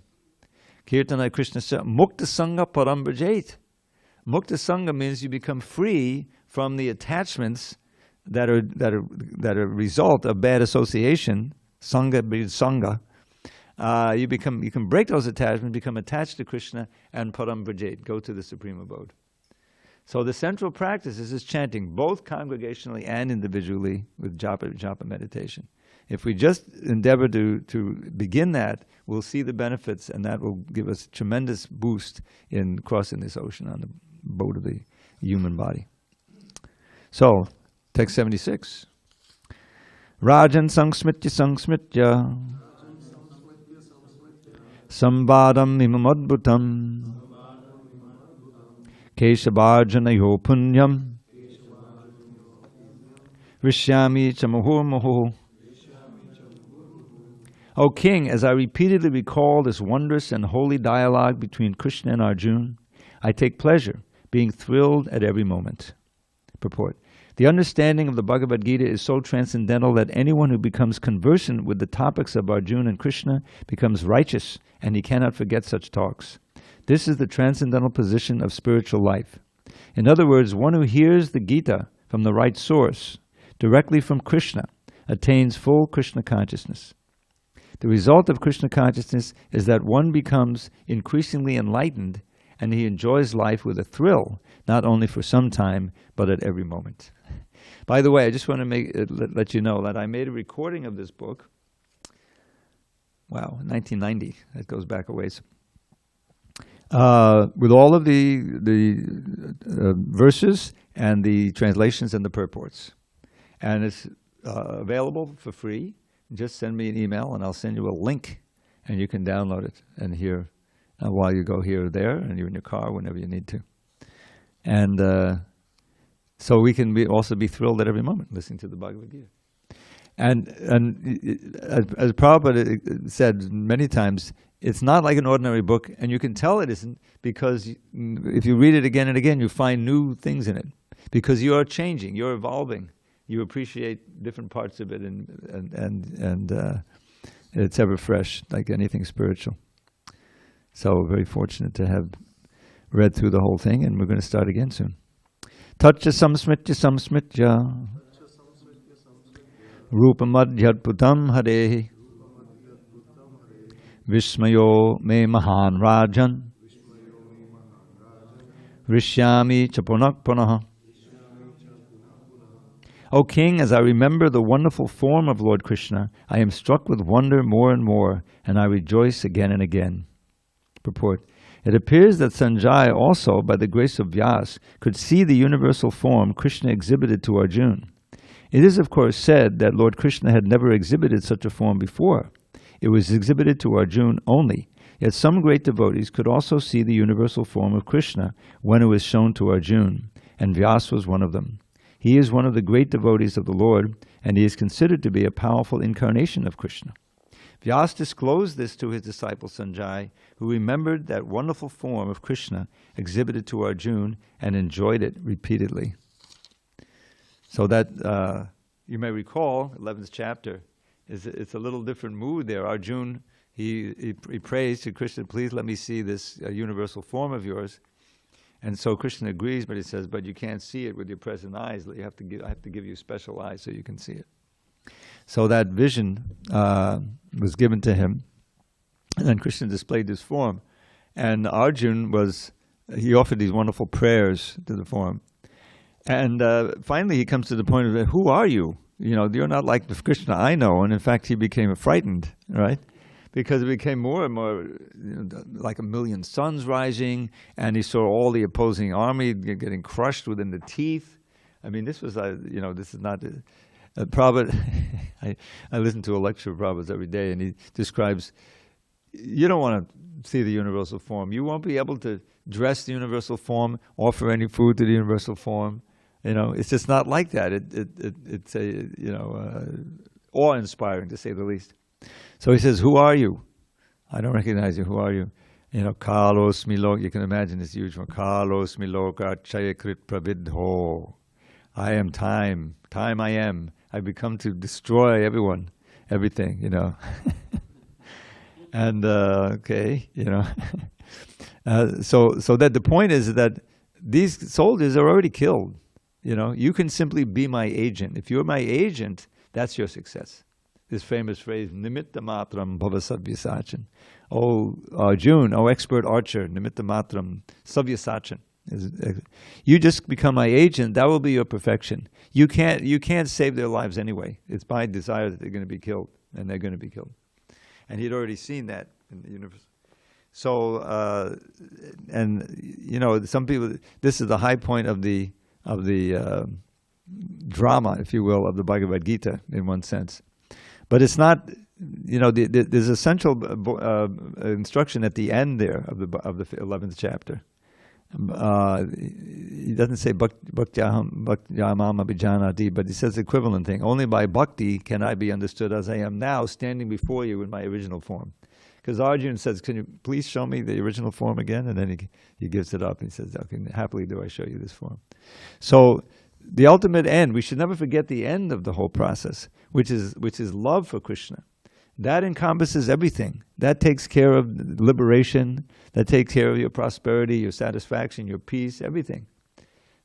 Kirtanad krishnasya mukta sangha parambhajait. Mukta sangha means you become free from the attachments that are a result of bad association. Sangha means sangha. You can break those attachments, become attached to Krishna, and parambrajait, go to the supreme abode. So the central practice is this chanting, both congregationally and individually with japa meditation. If we just endeavor to begin that, we'll see the benefits, and that will give us tremendous boost in crossing this ocean on the boat of the human body. So, text 76. Rajan sangsmitya sambadam imamadbhutam keshabharjanayo punyam rishyami cha muhurmuhu O king, as I repeatedly recall this wondrous and holy dialogue between Krishna and Arjuna, I take pleasure, being thrilled at every moment. Purport. The understanding of the Bhagavad Gita is so transcendental that anyone who becomes conversant with the topics of Arjuna and Krishna becomes righteous, and he cannot forget such talks. This is the transcendental position of spiritual life. In other words, one who hears the Gita from the right source, directly from Krishna, attains full Krishna consciousness. The result of Krishna consciousness is that one becomes increasingly enlightened, and he enjoys life with a thrill, not only for some time, but at every moment. By the way, I just want to let you know that I made a recording of this book. Wow, 1990. That goes back a ways. With all of the verses and the translations and the purports. And it's available for free. Just send me an email and I'll send you a link and you can download it and hear while you go here or there, and you're in your car whenever you need to. And so we can also be thrilled at every moment listening to the Bhagavad Gita. And as Prabhupada said many times, it's not like an ordinary book, and you can tell it isn't because if you read it again and again, you find new things in it. Because you are changing, you're evolving, you appreciate different parts of it, and it's ever fresh, like anything spiritual. So very fortunate to have read through the whole thing, and we're going to start again soon. Tacha samsmitya samsmitya rupamadhyadbhutam harehi vismayo me mahan rajan rishyami chapunak punaha. O king, as I remember the wonderful form of Lord Krishna, I am struck with wonder more and more, and I rejoice again and again. Purport. It appears that Sanjaya also, by the grace of Vyas, could see the universal form Krishna exhibited to Arjuna. It is, of course, said that Lord Krishna had never exhibited such a form before. It was exhibited to Arjuna only. Yet some great devotees could also see the universal form of Krishna when it was shown to Arjuna, and Vyas was one of them. He is one of the great devotees of the Lord, and he is considered to be a powerful incarnation of Krishna. Vyas disclosed this to his disciple Sanjaya, who remembered that wonderful form of Krishna exhibited to Arjuna and enjoyed it repeatedly. So that, you may recall, 11th chapter, it's a little different mood there. Arjuna, he prays to Krishna, please let me see this universal form of yours. And so Krishna agrees, but he says, but you can't see it with your present eyes. I have to give you special eyes so you can see it. So that vision was given to him, and then Krishna displayed this form. And Arjuna he offered these wonderful prayers to the form. And finally he comes to the point of, who are you? You know, you're not like the Krishna I know. And in fact, he became frightened, right? Because it became more and more like a million suns rising, and he saw all the opposing army getting crushed within the teeth. I mean, this was, this is not... Prabhupada, I listen to a lecture of Prabhupada's every day, and he describes, you don't want to see the universal form. You won't be able to dress the universal form, offer any food to the universal form. You know, it's just not like that. It's awe-inspiring, to say the least. So he says, who are you? I don't recognize you. Who are you? You know, Kalos Milok, you can imagine this huge one. Kalos Miloka Chayakrit Pravidho. I am time. Time I am. I become to destroy everyone, everything, you know. And, okay, you know. So that the point is that these soldiers are already killed. You know, you can simply be my agent. If you're my agent, that's your success. This famous phrase, nimitta matram bhava savyasachan. Oh, Arjuna, oh expert archer, nimitta matram savyasachan. You just become my agent, that will be your perfection. You can't save their lives anyway. It's by desire that they're going to be killed, and they're going to be killed. And he'd already seen that in the universe. So, and you know, some people, this is the high point of the drama, if you will, of the Bhagavad Gita in one sense. But it's not, you know, there's a central instruction at the end there of the 11th chapter. he doesn't say bhaktyamam abhijanati, but he says the equivalent thing. Only by bhakti can I be understood as I am now, standing before you in my original form. Because Arjuna says, can you please show me the original form again? And then he gives it up and he says, okay, happily do I show you this form. So the ultimate end, we should never forget the end of the whole process, which is love for Krishna. That encompasses everything. That takes care of liberation. That takes care of your prosperity, your satisfaction, your peace, everything.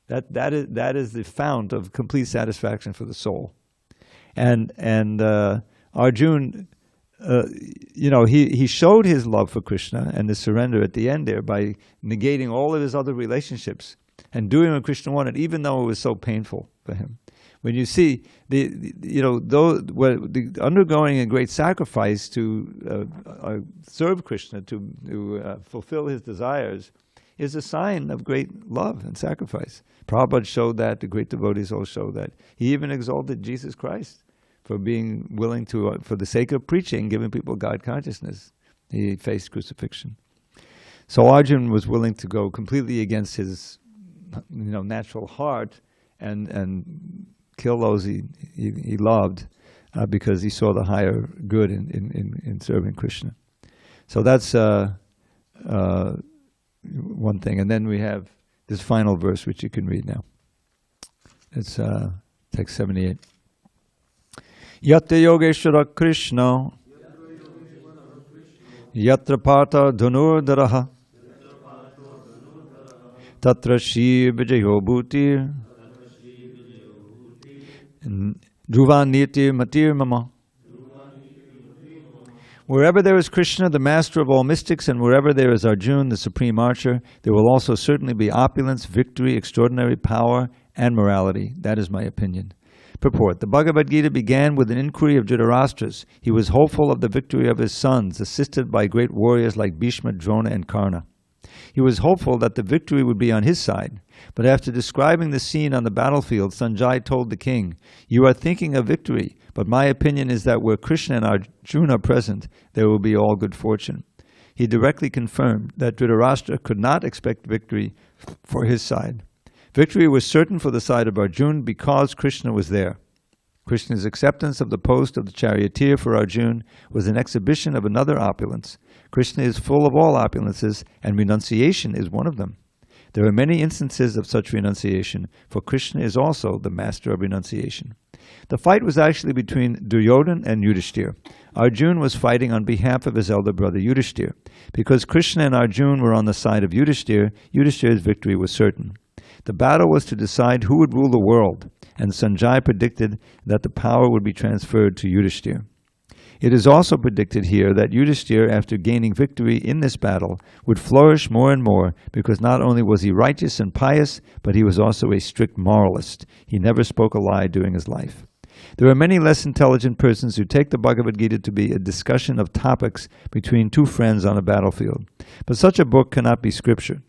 That is the fount of complete satisfaction for the soul. And Arjuna, he showed his love for Krishna and the surrender at the end there by negating all of his other relationships and doing what Krishna wanted, even though it was so painful for him. When you see undergoing a great sacrifice to serve Krishna, to fulfill his desires, is a sign of great love and sacrifice. Prabhupada showed that, the great devotees all show that. He even exalted Jesus Christ for being willing to, for the sake of preaching, giving people God consciousness. He faced crucifixion. So Arjuna was willing to go completely against his natural heart and kill those he loved because he saw the higher good in serving Krishna. So that's one thing. And then we have this final verse, which you can read now. It's text 78. Yatra yogeshwara Krishna yatra pata dhanurdaraha tatra shri vijayo bhutir dhruva niti matir mama. Wherever there is Krishna, the master of all mystics, and wherever there is Arjuna, the supreme archer, there will also certainly be opulence, victory, extraordinary power, and morality. That is my opinion. Purport. The Bhagavad Gita began with an inquiry of Dhritarashtra's. He was hopeful of the victory of his sons, assisted by great warriors like Bhishma, Drona, and Karna. He was hopeful that the victory would be on his side. But after describing the scene on the battlefield, Sanjay told the king, "You are thinking of victory, but my opinion is that where Krishna and Arjuna are present, there will be all good fortune." He directly confirmed that Dhritarashtra could not expect victory for his side. Victory was certain for the side of Arjuna because Krishna was there. Krishna's acceptance of the post of the charioteer for Arjuna was an exhibition of another opulence. Krishna is full of all opulences, and renunciation is one of them. There are many instances of such renunciation, for Krishna is also the master of renunciation. The fight was actually between Duryodhana and Yudhishthira. Arjuna was fighting on behalf of his elder brother Yudhishthira. Because Krishna and Arjuna were on the side of Yudhishthira, Yudhishthira's victory was certain. The battle was to decide who would rule the world, and Sanjay predicted that the power would be transferred to Yudhishthira. It is also predicted here that Yudhishthira, after gaining victory in this battle, would flourish more and more because not only was he righteous and pious, but he was also a strict moralist. He never spoke a lie during his life. There are many less intelligent persons who take the Bhagavad Gita to be a discussion of topics between two friends on a battlefield. But such a book cannot be scripture.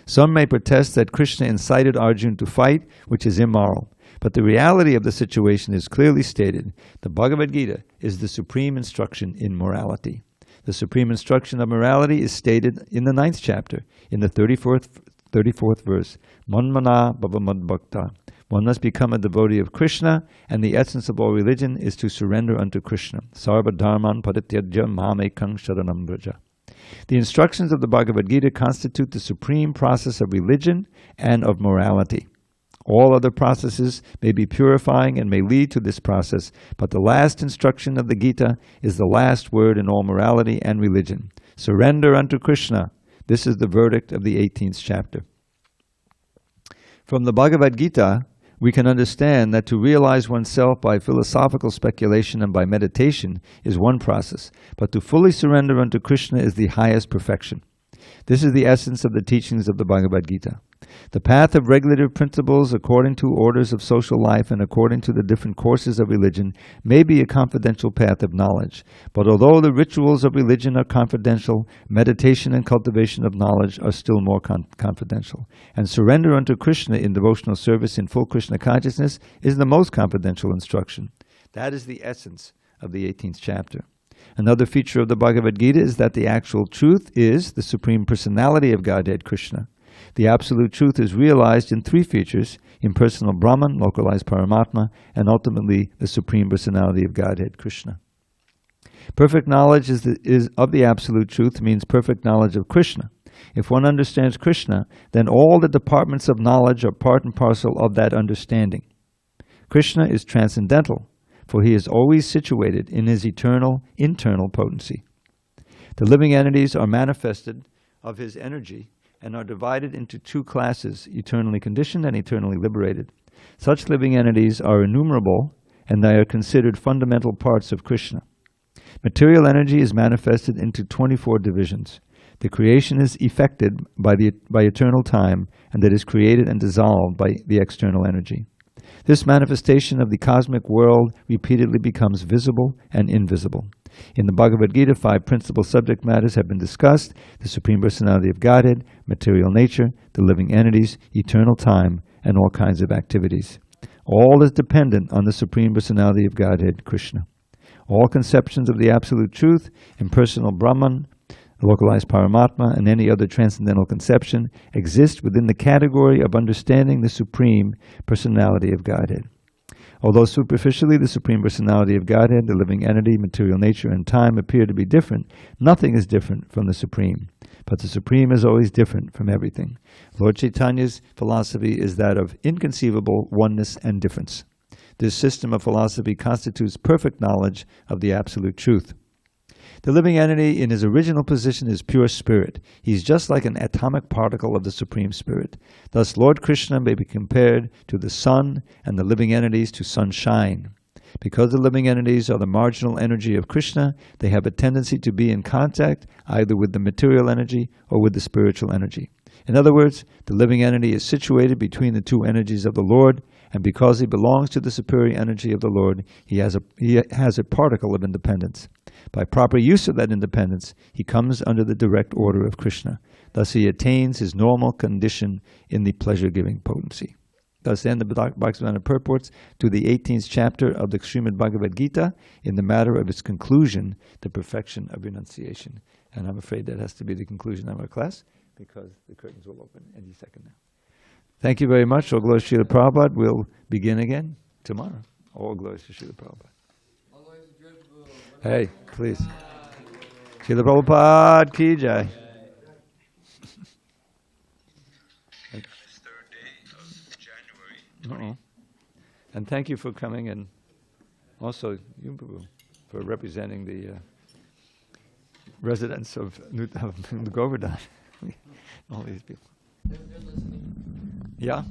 Some may protest that Krishna incited Arjuna to fight, which is immoral. But the reality of the situation is clearly stated. The Bhagavad Gita is the supreme instruction in morality. The supreme instruction of morality is stated in the 9th chapter, in the 34th verse. Manmana bhava madbhakta. One must become a devotee of Krishna, and the essence of all religion is to surrender unto Krishna. Sarva dharman parityajya mamekang sharanam vraja. The instructions of the Bhagavad Gita constitute the supreme process of religion and of morality. All other processes may be purifying and may lead to this process, but the last instruction of the Gita is the last word in all morality and religion. Surrender unto Krishna. This is the verdict of the 18th chapter. From the Bhagavad Gita, we can understand that to realize oneself by philosophical speculation and by meditation is one process, but to fully surrender unto Krishna is the highest perfection. This is the essence of the teachings of the Bhagavad Gita. The path of regulative principles according to orders of social life and according to the different courses of religion may be a confidential path of knowledge. But although the rituals of religion are confidential, meditation and cultivation of knowledge are still more confidential. And surrender unto Krishna in devotional service in full Krishna consciousness is the most confidential instruction. That is the essence of the 18th chapter. Another feature of the Bhagavad Gita is that the actual truth is the Supreme Personality of Godhead, Krishna. The Absolute Truth is realized in three features: impersonal Brahman, localized Paramatma, and ultimately the Supreme Personality of Godhead, Krishna. Perfect knowledge is of the Absolute Truth means perfect knowledge of Krishna. If one understands Krishna, then all the departments of knowledge are part and parcel of that understanding. Krishna is transcendental, for he is always situated in his eternal, internal potency. The living entities are manifested of his energy and are divided into two classes, eternally conditioned and eternally liberated. Such living entities are innumerable, and they are considered fundamental parts of Krishna. Material energy is manifested into 24 divisions. The creation is effected by eternal time, and that is created and dissolved by the external energy. This manifestation of the cosmic world repeatedly becomes visible and invisible. In the Bhagavad Gita, 5 principal subject matters have been discussed: the Supreme Personality of Godhead, material nature, the living entities, eternal time, and all kinds of activities. All is dependent on the Supreme Personality of Godhead, Krishna. All conceptions of the Absolute Truth, impersonal Brahman, localized Paramatma, and any other transcendental conception exist within the category of understanding the Supreme Personality of Godhead. Although superficially the Supreme Personality of Godhead, the living entity, material nature, and time appear to be different, nothing is different from the Supreme. But the Supreme is always different from everything. Lord Chaitanya's philosophy is that of inconceivable oneness and difference. This system of philosophy constitutes perfect knowledge of the Absolute Truth. The living entity in his original position is pure spirit. He is just like an atomic particle of the Supreme Spirit. Thus, Lord Krishna may be compared to the sun and the living entities to sunshine. Because the living entities are the marginal energy of Krishna, they have a tendency to be in contact either with the material energy or with the spiritual energy. In other words, the living entity is situated between the two energies of the Lord, and because he belongs to the superior energy of the Lord, he has a particle of independence. By proper use of that independence, he comes under the direct order of Krishna. Thus he attains his normal condition in the pleasure-giving potency. Thus end the Bhaktivedanta purports to the 18th chapter of the Srimad Bhagavad Gita in the matter of its conclusion, the perfection of renunciation. And I'm afraid that has to be the conclusion of our class, because the curtains will open any second now. Thank you very much. All glories to Srila Prabhupada. We'll begin again tomorrow. All glories to Srila Prabhupada. Hey, please. Srila Prabhupada ki jai. Third day of January. And thank you for coming, and also you, Prabhu, for representing the residents of Govardhan. All these people. Yeah.